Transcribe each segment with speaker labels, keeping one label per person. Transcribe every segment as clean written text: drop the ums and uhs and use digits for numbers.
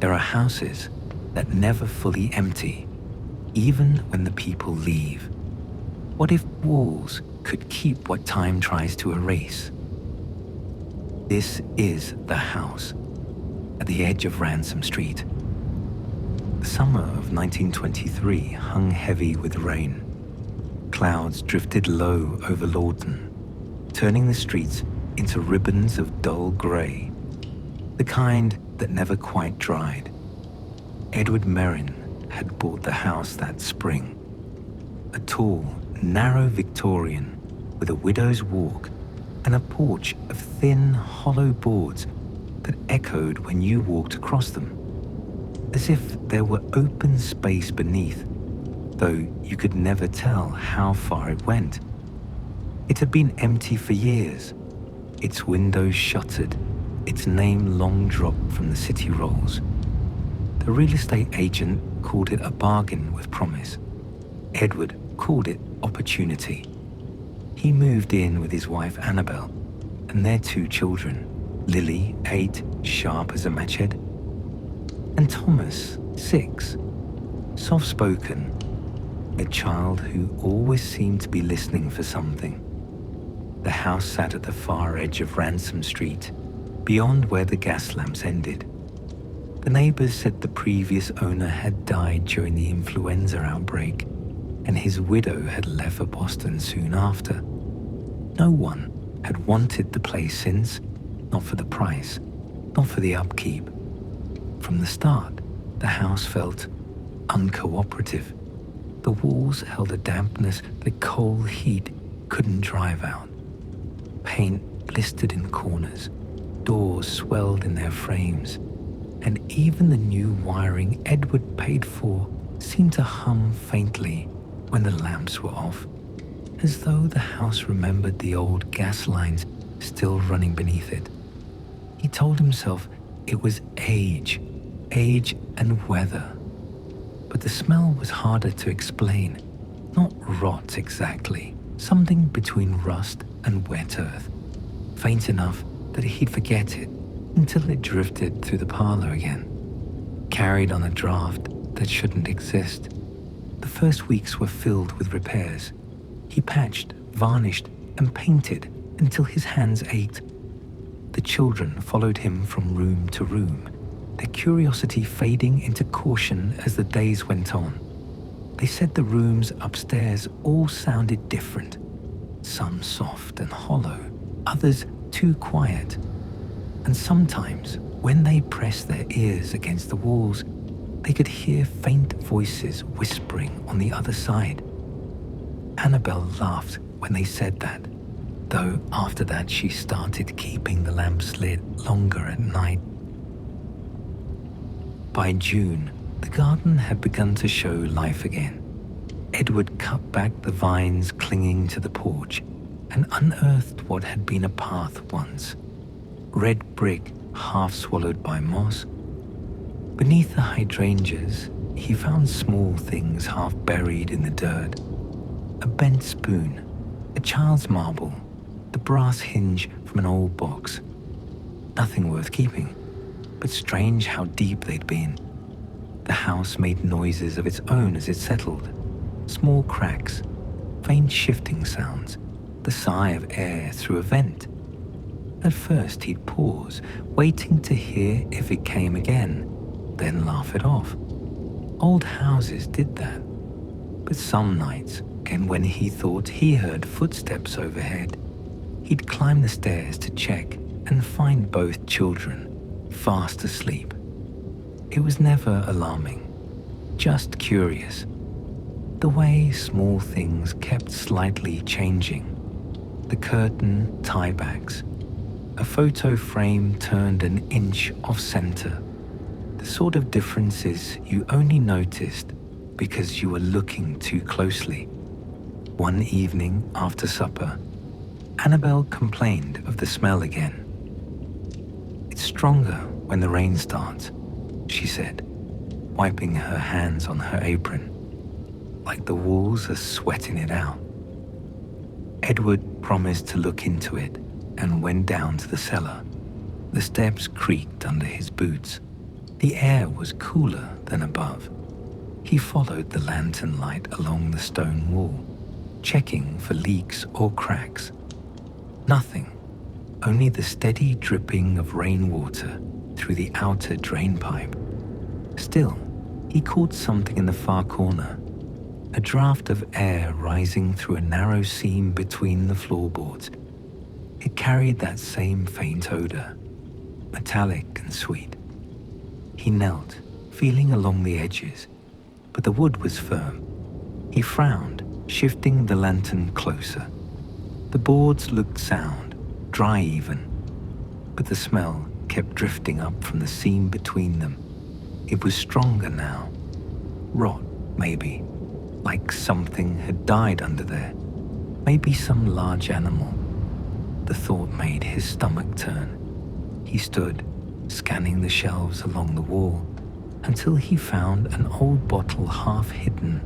Speaker 1: There are houses that never fully empty, even when the people leave. What if walls could keep what time tries to erase? This is the house at the edge of Ransom Street. The summer of 1923 hung heavy with rain. Clouds drifted low over Lawton, turning the streets into ribbons of dull grey, the kind that never quite dried. Edward Merrin had bought the house that spring. A tall, narrow Victorian with a widow's walk and a porch of thin, hollow boards that echoed when you walked across them, as if there were open space beneath, though you could never tell how far it went. It had been empty for years, its windows shuttered, its name long dropped from the city rolls. The real estate agent called it a bargain with promise. Edward called it opportunity. He moved in with his wife Annabel and their 2 children, Lily, 8, sharp as a match head, and Thomas, 6, soft-spoken, a child who always seemed to be listening for something. The house sat at the far edge of Ransom Street, beyond where the gas lamps ended. The neighbors said the previous owner had died during the influenza outbreak, and his widow had left for Boston soon after. No one had wanted the place since, not for the price, not for the upkeep. From the start, the house felt uncooperative. The walls held a dampness the cold heat couldn't drive out. Paint blistered in corners, doors swelled in their frames, and even the new wiring Edward paid for seemed to hum faintly when the lamps were off, as though the house remembered the old gas lines still running beneath it. He told himself it was age and weather. But the smell was harder to explain. Not rot exactly, something between rust and wet earth, faint enough that he'd forget it until it drifted through the parlor again, carried on a draft that shouldn't exist. The first weeks were filled with repairs. He patched, varnished, and painted until his hands ached. The children followed him from room to room, their curiosity fading into caution as the days went on. They said the rooms upstairs all sounded different, some soft and hollow, others too quiet. And sometimes, when they pressed their ears against the walls, they could hear faint voices whispering on the other side. Annabel laughed when they said that, though after that she started keeping the lamps lit longer at night. By June, the garden had begun to show life again. Edward cut back the vines clinging to the porch and unearthed what had been a path once. Red brick half swallowed by moss. Beneath the hydrangeas, he found small things half buried in the dirt. A bent spoon, a child's marble, the brass hinge from an old box. Nothing worth keeping, but strange how deep they'd been. The house made noises of its own as it settled. Small cracks, faint shifting sounds, the sigh of air through a vent. At first he'd pause, waiting to hear if it came again, then laugh it off. Old houses did that. But some nights, and when he thought he heard footsteps overhead, he'd climb the stairs to check and find both children fast asleep. It was never alarming, just curious. The way small things kept slightly changing. The curtain tiebacks, a photo frame turned an inch off center. The sort of differences you only noticed because you were looking too closely. One evening after supper, Annabel complained of the smell again. "It's stronger when the rain starts," she said, wiping her hands on her apron, "like the walls are sweating it out." Edward promised to look into it and went down to the cellar. The steps creaked under his boots. The air was cooler than above. He followed the lantern light along the stone wall, checking for leaks or cracks. Nothing, only the steady dripping of rainwater through the outer drain pipe. Still, he caught something in the far corner, a draft of air rising through a narrow seam between the floorboards. It carried that same faint odor, metallic and sweet. He knelt, feeling along the edges, but the wood was firm. He frowned, shifting the lantern closer. The boards looked sound, dry even, but the smell kept drifting up from the seam between them. It was stronger now. Rot, maybe, like something had died under there. Maybe some large animal. The thought made his stomach turn. He stood, scanning the shelves along the wall, until he found an old bottle half hidden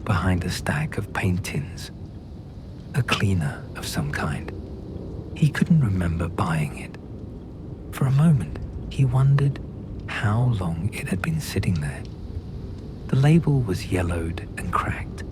Speaker 1: behind a stack of paint tins. A cleaner of some kind. He couldn't remember buying it. For a moment, he wondered how long it had been sitting there. The label was yellowed and cracked,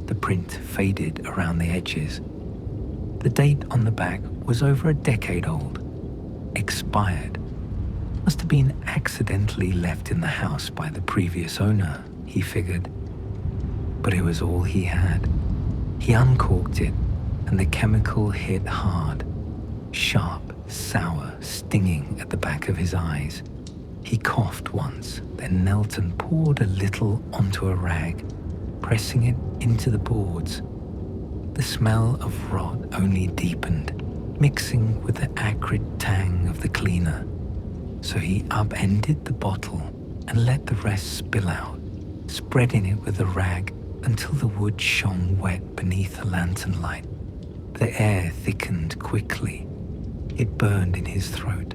Speaker 1: the print faded around the edges. The date on the back was over a decade old. Expired. Must have been accidentally left in the house by the previous owner, he figured. But it was all he had. He uncorked it, and the chemical hit hard. Sharp, sour, stinging at the back of his eyes. He coughed once, then knelt and poured a little onto a rag, pressing it into the boards. The smell of rot only deepened, mixing with the acrid tang of the cleaner. So he upended the bottle and let the rest spill out, spreading it with the rag until the wood shone wet beneath the lantern light. The air thickened quickly. It burned in his throat,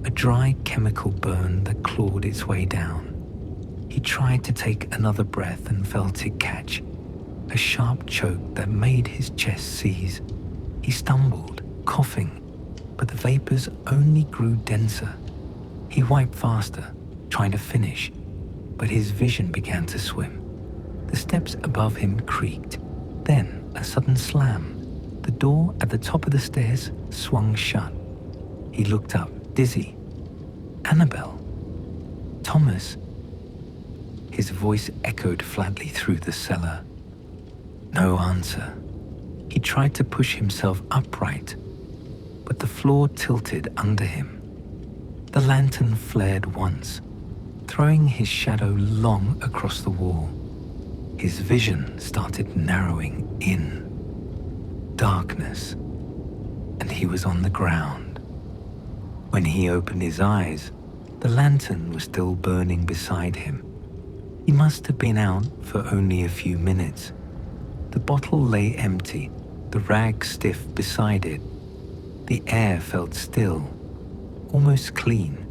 Speaker 1: a dry chemical burn that clawed its way down. He tried to take another breath and felt it catch, a sharp choke that made his chest seize. He stumbled, coughing, but the vapors only grew denser. He wiped faster, trying to finish, but his vision began to swim. The steps above him creaked, then a sudden slam. The door at the top of the stairs swung shut. He looked up, dizzy. Annabelle? Thomas? His voice echoed flatly through the cellar. No answer. He tried to push himself upright, but the floor tilted under him. The lantern flared once, throwing his shadow long across the wall. His vision started narrowing in. Darkness, and he was on the ground. When he opened his eyes, the lantern was still burning beside him. He must have been out for only a few minutes. The bottle lay empty, the rag stiff beside it. The air felt still, almost clean.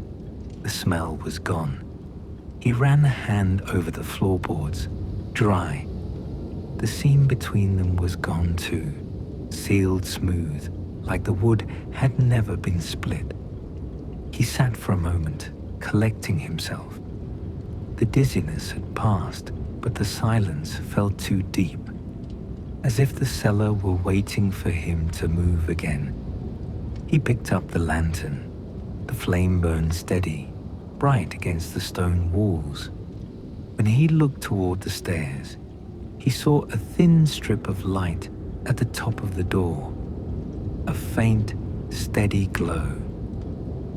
Speaker 1: The smell was gone. He ran a hand over the floorboards, dry. The seam between them was gone too, sealed smooth, like the wood had never been split. He sat for a moment, collecting himself. The dizziness had passed, but the silence felt too deep, as if the cellar were waiting for him to move again. He picked up the lantern. The flame burned steady, bright against the stone walls. When he looked toward the stairs, he saw a thin strip of light at the top of the door, a faint, steady glow.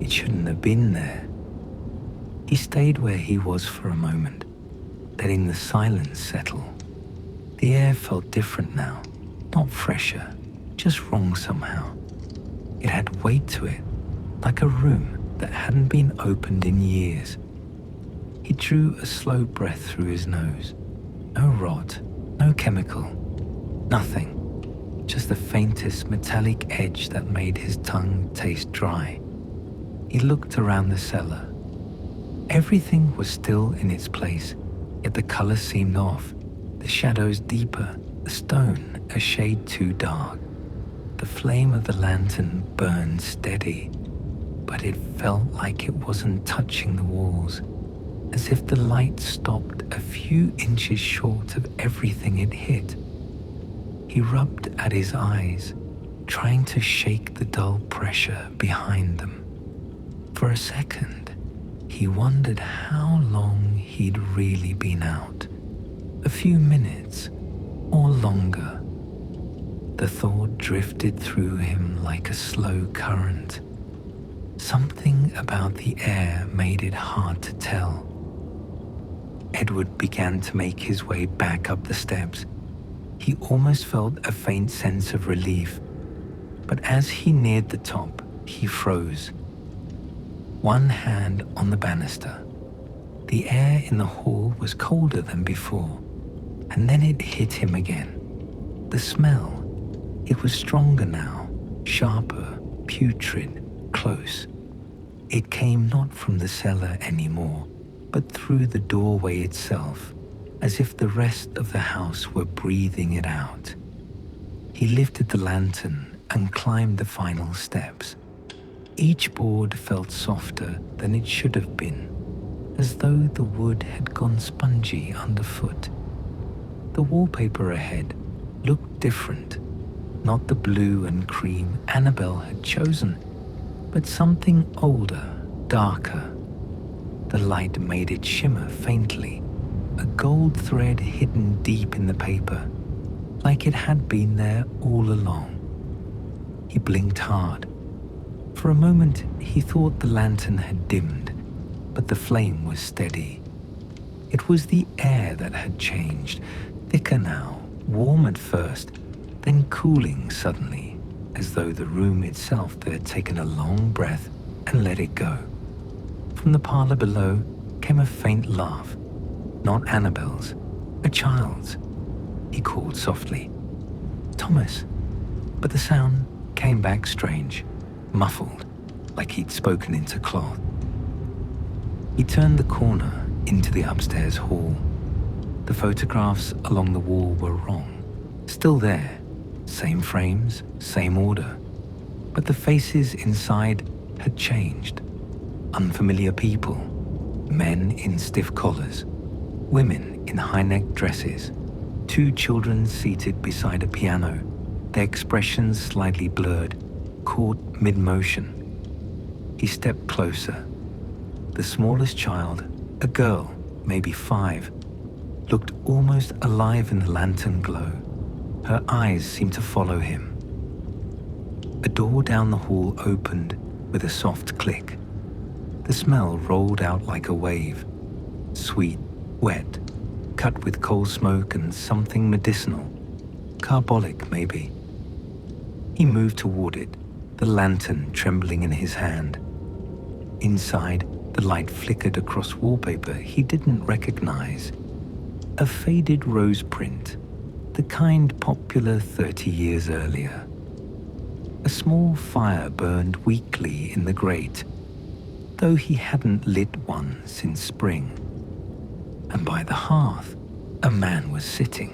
Speaker 1: It shouldn't have been there. He stayed where he was for a moment, letting the silence settle. The air felt different now, not fresher, just wrong somehow. It had weight to it, like a room that hadn't been opened in years. He drew a slow breath through his nose. No rot, no chemical, nothing. Just the faintest metallic edge that made his tongue taste dry. He looked around the cellar. Everything was still in its place, yet the color seemed off, the shadows deeper, the stone a shade too dark. The flame of the lantern burned steady, but it felt like it wasn't touching the walls. as if the light stopped a few inches short of everything it hit. He rubbed at his eyes, trying to shake the dull pressure behind them. For a second, he wondered how long he'd really been out. A few minutes or longer. The thought drifted through him like a slow current. Something about the air made it hard to tell. Edward began to make his way back up the steps. He almost felt a faint sense of relief, but as he neared the top, he froze. One hand on the banister. The air in the hall was colder than before, and then it hit him again. The smell. It was stronger now, sharper, putrid, close. It came not from the cellar anymore, but through the doorway itself, as if the rest of the house were breathing it out. He lifted the lantern and climbed the final steps. Each board felt softer than it should have been, as though the wood had gone spongy underfoot. The wallpaper ahead looked different. Not the blue and cream Annabelle had chosen, but something older, darker. The light made it shimmer faintly, a gold thread hidden deep in the paper, like it had been there all along. He blinked hard. For a moment, he thought the lantern had dimmed, but the flame was steady. It was the air that had changed, thicker now, warm at first, then cooling suddenly, as though the room itself had taken a long breath and let it go. From the parlor below came a faint laugh, not Annabelle's, a child's. He called softly, "Thomas," but the sound came back strange, muffled, like he'd spoken into cloth. He turned the corner into the upstairs hall. The photographs along the wall were wrong, still there. Same frames, same order, but the faces inside had changed. Unfamiliar people, men in stiff collars, women in high-necked dresses, two children seated beside a piano, their expressions slightly blurred, caught mid-motion. He stepped closer. The smallest child, a girl, maybe 5, looked almost alive in the lantern glow. Her eyes seemed to follow him. A door down the hall opened with a soft click. The smell rolled out like a wave. Sweet, wet, cut with coal smoke and something medicinal. Carbolic, maybe. He moved toward it, the lantern trembling in his hand. Inside, the light flickered across wallpaper he didn't recognize. A faded rose print, the kind popular 30 years earlier. A small fire burned weakly in the grate, though he hadn't lit one since spring. And by the hearth, a man was sitting.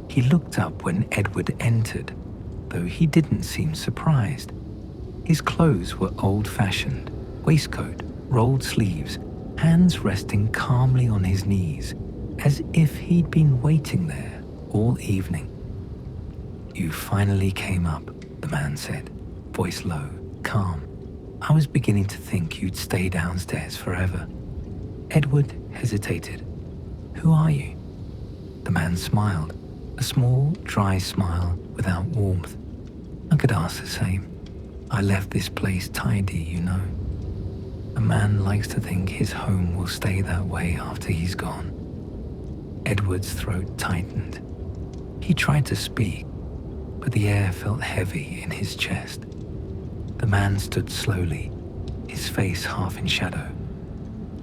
Speaker 1: He looked up when Edward entered, though he didn't seem surprised. His clothes were old-fashioned, waistcoat, rolled sleeves, hands resting calmly on his knees, as if he'd been waiting there all evening. "You finally came up," the man said, voice low, calm. "I was beginning to think you'd stay downstairs forever." Edward hesitated. "Who are you?" The man smiled, a small, dry smile without warmth. "I could ask the same. I left this place tidy, you know. A man likes to think his home will stay that way after he's gone." Edward's throat tightened. He tried to speak, but the air felt heavy in his chest. The man stood slowly, his face half in shadow.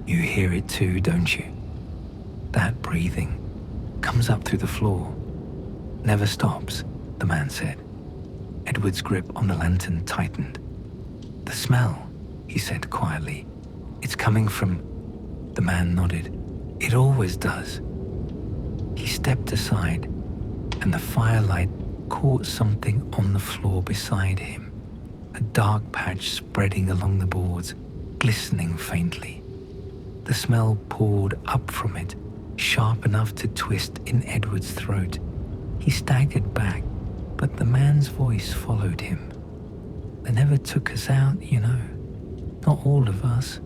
Speaker 1: "You hear it too, don't you? That breathing comes up through the floor. Never stops," the man said. Edward's grip on the lantern tightened. "The smell," he said quietly. "It's coming from..." The man nodded. "It always does." He stepped aside, and the firelight caught something on the floor beside him, a dark patch spreading along the boards, glistening faintly. The smell poured up from it, sharp enough to twist in Edward's throat. He staggered back, but the man's voice followed him. "They never took us out, you know. Not all of us."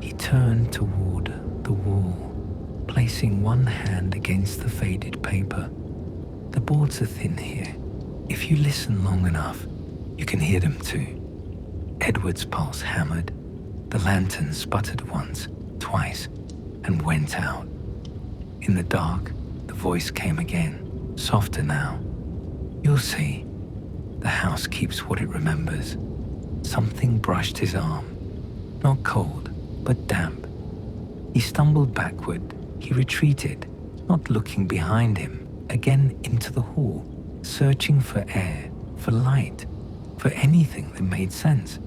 Speaker 1: He turned toward the wall, placing one hand against the faded paper. "The boards are thin here. If you listen long enough, you can hear them too." Edward's pulse hammered. The lantern sputtered once, twice, and went out. In the dark, the voice came again, softer now. "You'll see. The house keeps what it remembers." Something brushed his arm. Not cold, but damp. He stumbled backward. He retreated, not looking behind him, again into the hall, searching for air, for light, for anything that made sense.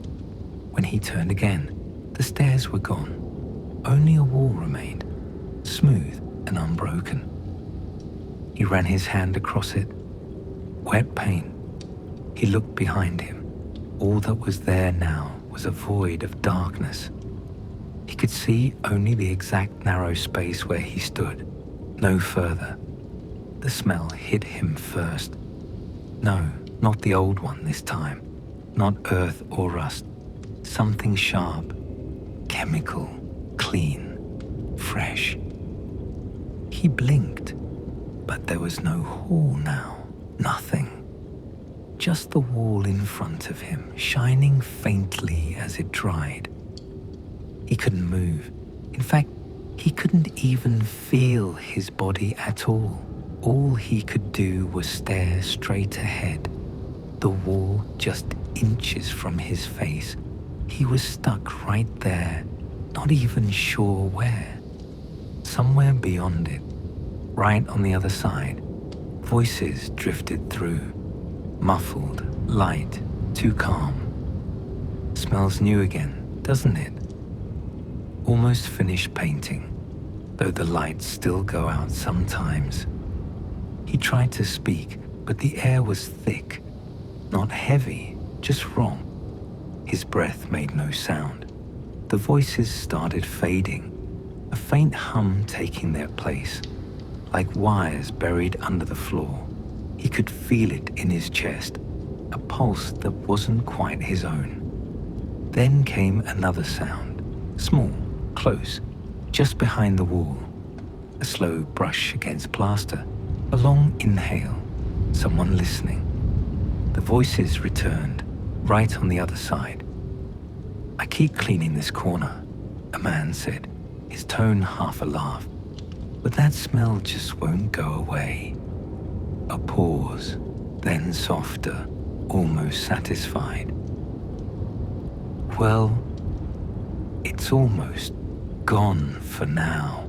Speaker 1: When he turned again, the stairs were gone. Only a wall remained, smooth and unbroken. He ran his hand across it. Wet paint. He looked behind him. All that was there now was a void of darkness. He could see only the exact narrow space where he stood, no further. The smell hit him first. No, not the old one this time. Not earth or rust. Something sharp, chemical, clean, fresh. He blinked, but there was no hall now. Nothing. Just the wall in front of him, shining faintly as it dried. He couldn't move. In fact, he couldn't even feel his body at all. All he could do was stare straight ahead. The wall just inches from his face. He was stuck right there, not even sure where. Somewhere beyond it, right on the other side, voices drifted through. Muffled, light, too calm. Smells new again, doesn't it? Almost finished painting, though the lights still go out sometimes. He tried to speak, but the air was thick, not heavy, just wrong. His breath made no sound. The voices started fading, a faint hum taking their place, like wires buried under the floor. He could feel it in his chest, a pulse that wasn't quite his own. Then came another sound, small, close, just behind the wall. A slow brush against plaster, a long inhale, someone listening. The voices returned, right on the other side. "I keep cleaning this corner," a man said, his tone half a laugh. "But that smell just won't go away." A pause, then softer, almost satisfied. "Well, it's almost gone for now."